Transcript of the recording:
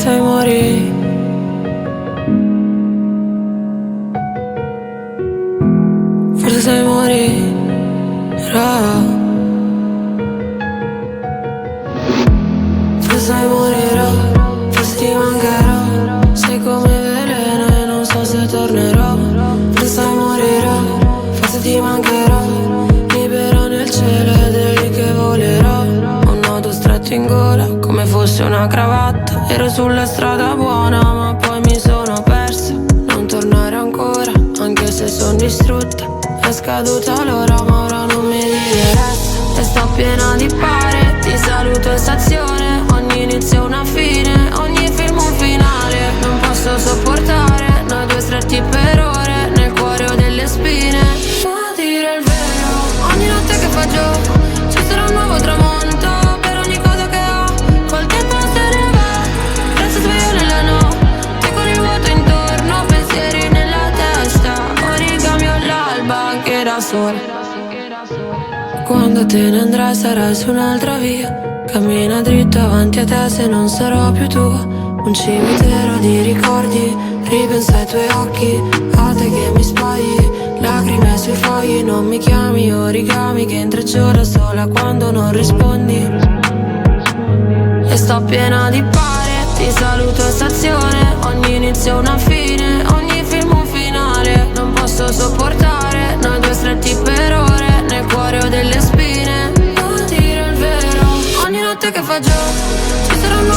sai morire. Forse sai morirà. Forse sai morirò, forse ti mancherò. Sei come veleno e non so se tornerò. Forse sai morirò, forse ti mancherò. Libero nel cielo ed è lì che volerò. Un nodo stretto in gola come fosse una cravatta. Ero sulla strada buona ma poi mi sono persa. Non tornare ancora anche se sono distrutta. È scaduta l'ora ma ora non mi interessa. E sto piena di pare, ti saluto in stazione. Ogni inizio una fine, ogni film un finale. Non posso sopportare noi due stretti per ore nel cuore ho delle spine. Ma dire il vero, ogni notte che fa giorno ci sarà un nuovo tramonto per ogni cosa che ho. Col tempo se ne va, resto sveglio nella notte con il vuoto intorno, pensieri nella testa. Origami all'alba anche da sola. Quando te ne andrai sarai su un'altra via. Cammina dritto avanti a te se non sarò più tua. Un cimitero di ricordi, ripensa ai tuoi occhi, a te che mi spogli, lacrime sui fogli. Non mi chiami origami che intreccio da sola quando non rispondi. E sto piena di pare, ti saluto in stazione. Ogni inizio una fine, ogni film un finale. Non posso sopportare noi due stretti per ore nel cuore ho delle spine. Ma dire il vero, ogni notte che fa giorno ci sarà un